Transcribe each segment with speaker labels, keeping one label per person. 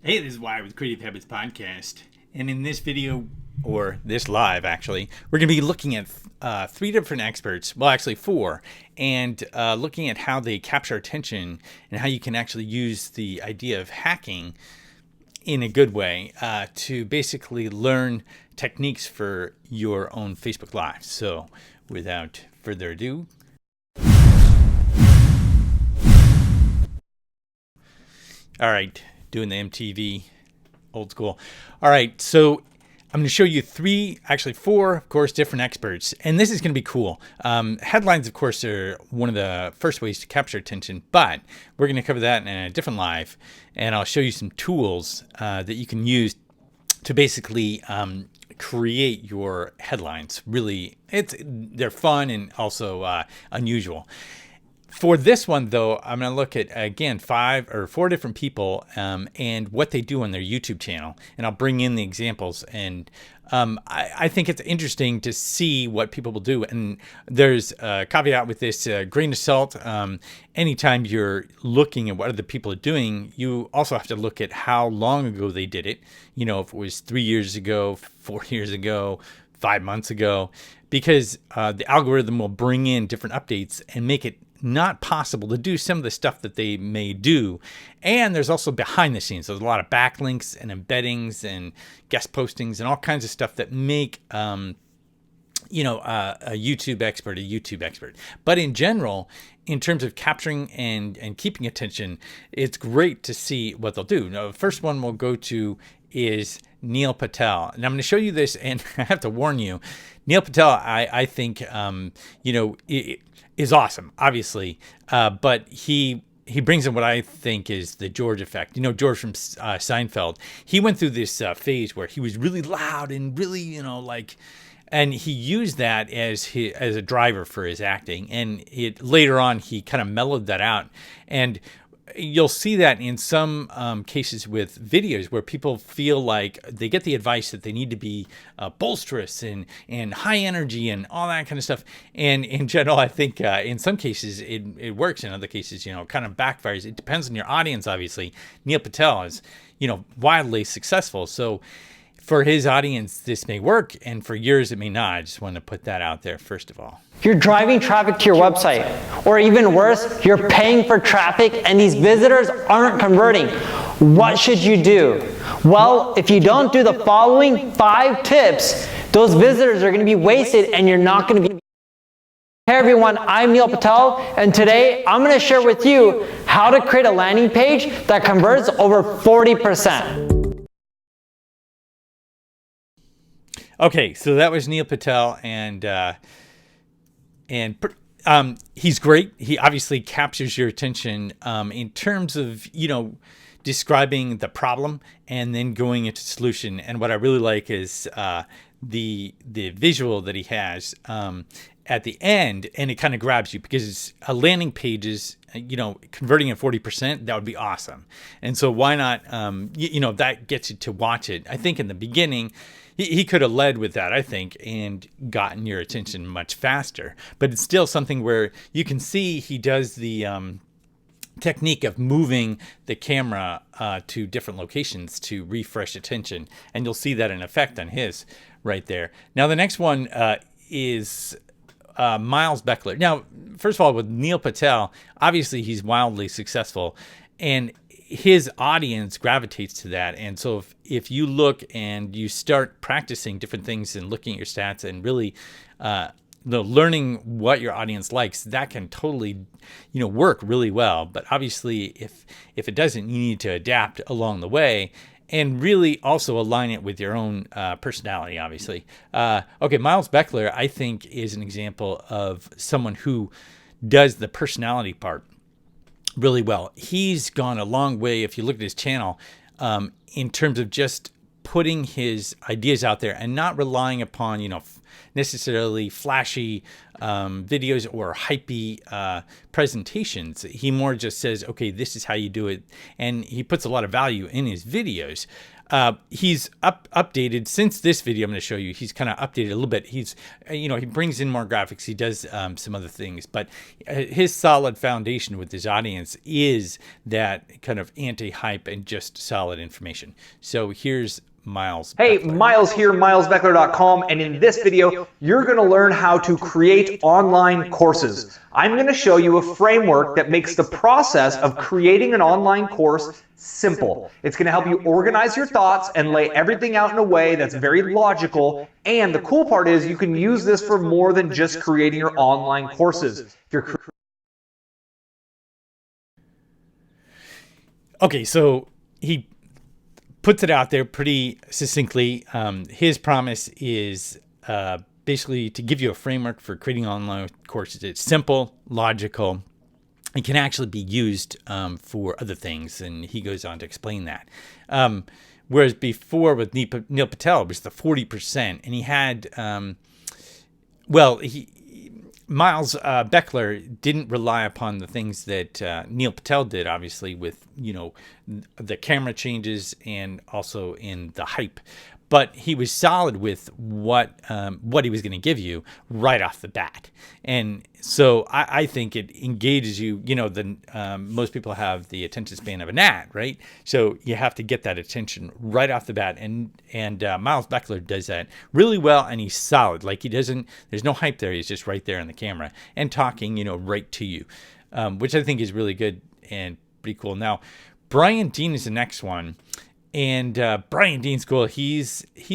Speaker 1: Hey, this is Why with Creative Habits Podcast. And in this video, or this live actually, we're going to be looking at three different experts, well, actually four, and looking at how they capture attention and how you can actually use the idea of hacking in a good way to basically learn techniques for your own Facebook Live. So without further ado, all right, doing the MTV old school. All right, so I'm going to show you four, of course, different experts, and this is going to be cool. Headlines, of course, are one of the first ways to capture attention, but we're going to cover that in a different live, and I'll show you some tools that you can use to basically create your headlines. Really, they're fun and also unusual. For this one, though, I'm going to look at, again, four different people and what they do on their YouTube channel. And I'll bring in the examples. And I think it's interesting to see what people will do. And there's a caveat with this, grain of salt. Anytime you're looking at what other people are doing, you also have to look at how long ago they did it. You know, if it was 3 years ago, 4 years ago, 5 months ago, because the algorithm will bring in different updates and make it not possible to do some of the stuff that they may do. And there's also behind the scenes. There's a lot of backlinks and embeddings and guest postings and all kinds of stuff that make a YouTube expert. But in general, in terms of capturing and keeping attention, it's great to see what they'll do. Now, the first one we'll go to is Neil Patel. And I'm going to show you this, and I have to warn you, Neil Patel, I think, is awesome, obviously, but he brings in what I think is the George effect. You know, George from Seinfeld. He went through this phase where he was really loud and really, and he used that as a driver for his acting. And later on, he kind of mellowed that out. And you'll see that in some cases with videos where people feel like they get the advice that they need to be boisterous and high energy and all that kind of stuff. And in general, I think in some cases it works. In other cases, kind of backfires. It depends on your audience, obviously. Neil Patel is, wildly successful. So for his audience, this may work, and for yours, it may not. I just want to put that out there, first of all.
Speaker 2: You're driving traffic to your website, or even worse, you're paying for traffic and these visitors aren't converting. What should you do? Well, if you don't do the following 5 tips, those visitors are going to be wasted and you're not going to be. Hey everyone, I'm Neil Patel, and today I'm going to share with you how to create a landing page that converts over 40%.
Speaker 1: Okay, so that was Neil Patel, and he's great. He obviously captures your attention in terms of describing the problem and then going into solution. And what I really like is the visual that he has at the end, and it kind of grabs you because a landing page is converting at 40%. That would be awesome. And so why not? That gets you to watch it. I think in the beginning, he could have led with that, I think, and gotten your attention much faster. But it's still something where you can see he does the technique of moving the camera to different locations to refresh attention. And you'll see that in effect on his right there. Now, the next one is Miles Beckler. Now, first of all, with Neil Patel, obviously he's wildly successful. And his audience gravitates to that. And so if you look and you start practicing different things and looking at your stats and really learning what your audience likes, that can totally work really well. But obviously if it doesn't, you need to adapt along the way and really also align it with your own personality, obviously. Okay, Miles Beckler, I think, is an example of someone who does the personality part really well. He's gone a long way, if you look at his channel, in terms of just putting his ideas out there and not relying upon, necessarily flashy videos or hypey presentations. He more just says, okay, this is how you do it. And he puts a lot of value in his videos. He's updated since this video I'm going to show you. He's kind of updated a little bit. He's, he brings in more graphics. He does some other things, but his solid foundation with his audience is that kind of anti-hype and just solid information. So here's Miles.
Speaker 3: Hey,
Speaker 1: Beckler.
Speaker 3: Miles here, milesbeckler.com, and in this video, you're going to learn how to create online courses. I'm going to show you a framework that makes the process of creating an online course simple. It's going to help you organize your thoughts and lay everything out in a way that's very logical. And the cool part is you can use this for more than just creating your online courses. If you're
Speaker 1: Okay, so he puts it out there pretty succinctly. His promise is basically to give you a framework for creating online courses. It's simple, logical. It can actually be used for other things, and he goes on to explain that. Whereas before with Neil Patel, it was the 40%, and he had, Miles Beckler didn't rely upon the things that Neil Patel did, obviously, with, the camera changes and also in the hype. But he was solid with what he was going to give you right off the bat. And so I think it engages you. Most people have the attention span of a gnat, right? So you have to get that attention right off the bat. And Miles Beckler does that really well, and he's solid. Like there's no hype there. He's just right there on the camera and talking, right to you, which I think is really good and pretty cool. Now, Brian Dean is the next one. And Brian Dean's cool. He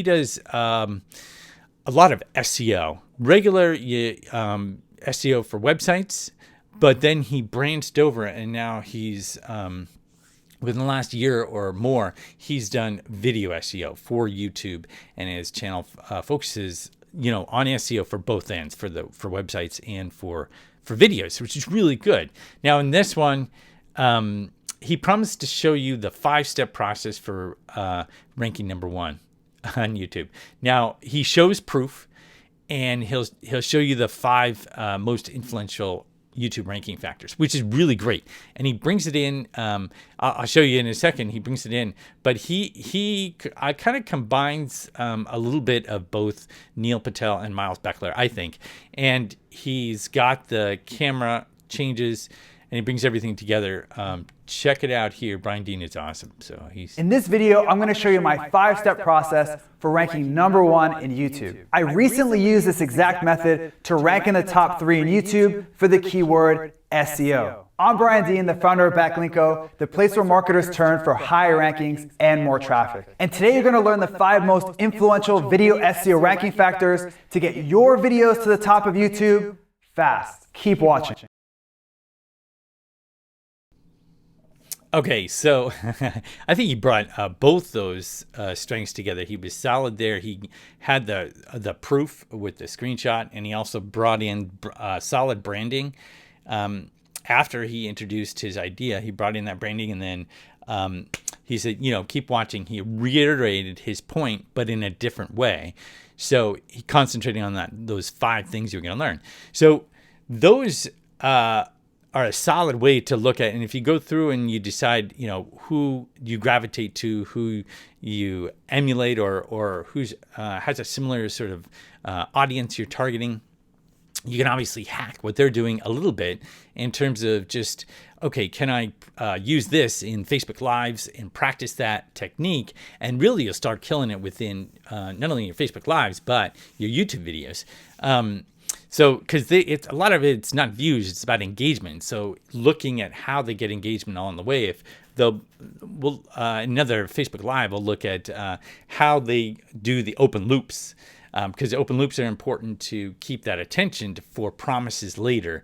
Speaker 1: does a lot of SEO, regular SEO for websites, but then he branched over, and now he's within the last year or more, he's done video SEO for YouTube, and his channel focuses on SEO for both ends, for websites and for videos, which is really good. Now in this one, he promised to show you the 5-step process for ranking number 1 on YouTube. Now, he shows proof, and he'll show you the 5 most influential YouTube ranking factors, which is really great. And he brings it in. I'll show you in a second. He brings it in, but he kind of combines a little bit of both Neil Patel and Miles Beckler, I think. And he's got the camera changes, and he brings everything together. Check it out here. Brian Dean is awesome. So
Speaker 4: In this video, I'm going to show you my 5-step process for ranking number 1 in YouTube. I recently used this exact method to rank in the top 3 in YouTube for the keyword SEO. I'm Brian Dean, the founder of Backlinko, the place where marketers turn for higher rankings and more traffic. And today you're going to learn the 5 most influential video SEO ranking factors to get your videos to the top of YouTube fast. Keep watching.
Speaker 1: Okay, so I think he brought both those strengths together. He was solid there. He had the proof with the screenshot, and he also brought in solid branding. After he introduced his idea, he brought in that branding, and then he said, keep watching. He reiterated his point, but in a different way. So he concentrating on those 5 things you're going to learn. So those are a solid way to look at. And if you go through and you decide, who you gravitate to, who you emulate, or who's has a similar sort of audience you're targeting, you can obviously hack what they're doing a little bit in terms of just, okay, can I use this in Facebook Lives and practice that technique? And really you'll start killing it within not only your Facebook Lives, but your YouTube videos. So, because a lot of it's not views, it's about engagement. So, looking at how they get engagement along the way. If another Facebook Live will look at how they do the open loops, because the open loops are important to keep that attention for promises later,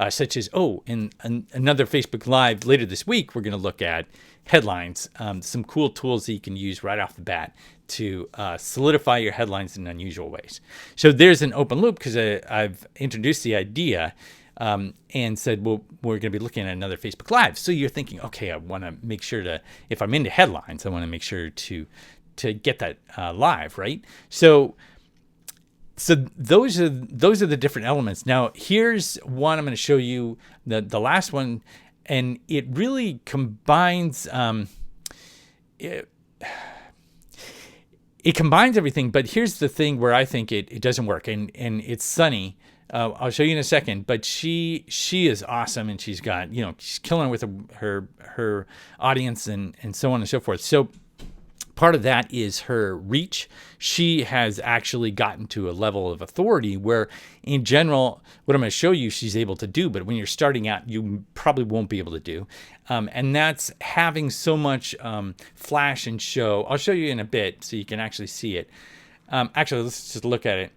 Speaker 1: such as in another Facebook Live later this week, we're going to look at headlines, some cool tools that you can use right off the bat to solidify your headlines in unusual ways. So there's an open loop because I've introduced the idea and said, well, we're going to be looking at another Facebook Live. So you're thinking, okay, I want to make sure if I'm into headlines, I want to make sure to get that live, right? So So those are the different elements. Now here's one I'm going to show you, the last one, and it really combines it combines everything. But here's the thing where I think it doesn't work, and it's Sunny. I'll show you in a second, but she is awesome, and she's got, she's killing it with her audience and so on and so forth. So part of that is her reach. She has actually gotten to a level of authority where, in general, what I'm going to show you, she's able to do, but when you're starting out, you probably won't be able to do. And that's having so much flash and show. I'll show you in a bit so you can actually see it. Actually, let's just look at it.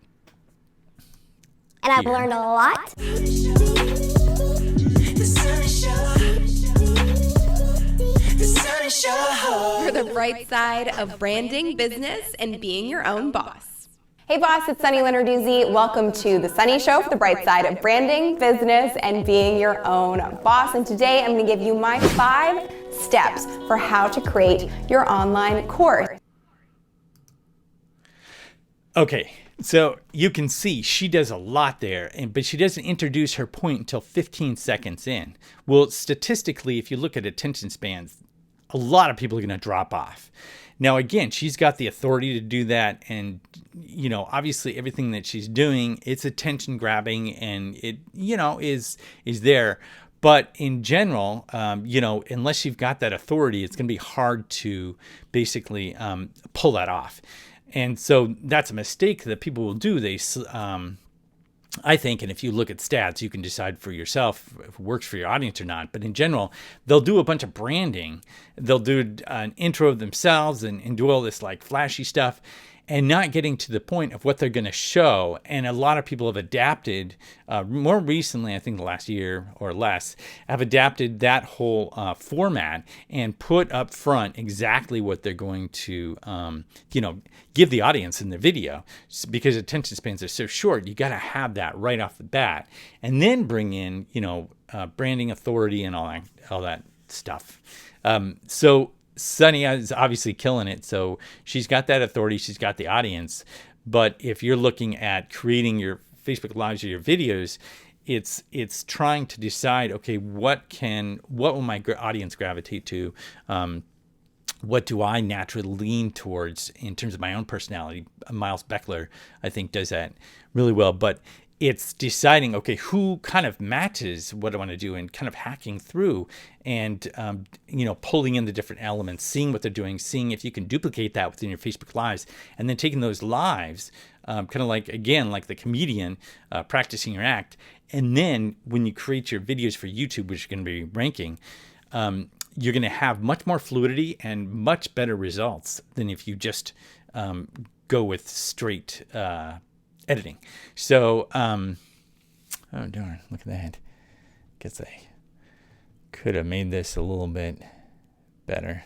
Speaker 5: And I've learned a lot.
Speaker 6: For the bright side of branding, business, and being your own boss.
Speaker 7: Hey boss, it's Sunny Lenarduzzi. Welcome to The Sunny Show for the bright side of branding, business, and being your own boss. And today I'm going to give you my 5 steps for how to create your online course.
Speaker 1: Okay, so you can see she does a lot there, but she doesn't introduce her point until 15 seconds in. Well, statistically, if you look at attention spans, a lot of people are going to drop off. Now, again, she's got the authority to do that, and obviously everything that she's doing, it's attention grabbing, and it is there. But in general, unless you've got that authority, it's going to be hard to basically pull that off. And so that's a mistake that people will do. I think, and if you look at stats, you can decide for yourself if it works for your audience or not. But in general, they'll do a bunch of branding. They'll do an intro of themselves and do all this like flashy stuff, and not getting to the point of what they're going to show. And a lot of people have adapted, more recently, I think the last year or less, have adapted that whole format and put up front exactly what they're going to, give the audience in the video. Because attention spans are so short, you got to have that right off the bat, and then bring in, branding authority and all that stuff. So Sunny is obviously killing it. So she's got that authority. She's got the audience. But if you're looking at creating your Facebook Lives or your videos, it's trying to decide, okay, what will my audience gravitate to? What do I naturally lean towards in terms of my own personality? Miles Beckler, I think, does that really well. But it's deciding, okay, who kind of matches what I want to do, and kind of hacking through and, pulling in the different elements, seeing what they're doing, seeing if you can duplicate that within your Facebook Lives, and then taking those lives, kind of like the comedian, practicing your act. And then when you create your videos for YouTube, which are going to be ranking, you're going to have much more fluidity and much better results than if you just go with straight editing. So, oh darn, look at that. Guess I could have made this a little bit better.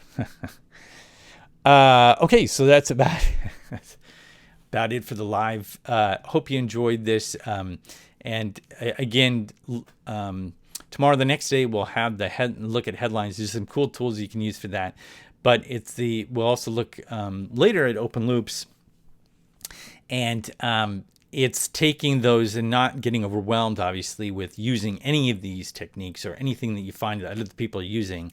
Speaker 1: Okay, so that's about it for the live. Hope you enjoyed this. And again, tomorrow, the next day, we'll have the look at headlines. There's some cool tools you can use for that. But we'll also look later at open loops. And it's taking those and not getting overwhelmed, obviously, with using any of these techniques or anything that you find that other people are using,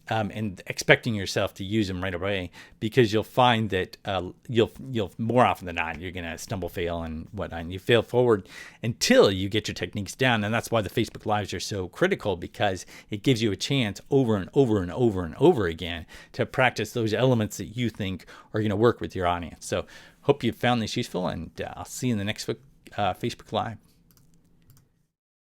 Speaker 1: and expecting yourself to use them right away, because you'll find that you'll more often than not, you're going to stumble, fail, and whatnot. And you fail forward until you get your techniques down. And that's why the Facebook Lives are so critical, because it gives you a chance over and over and over and over again to practice those elements that you think are going to work with your audience. So hope you found this useful, and I'll see you in the next Facebook Live.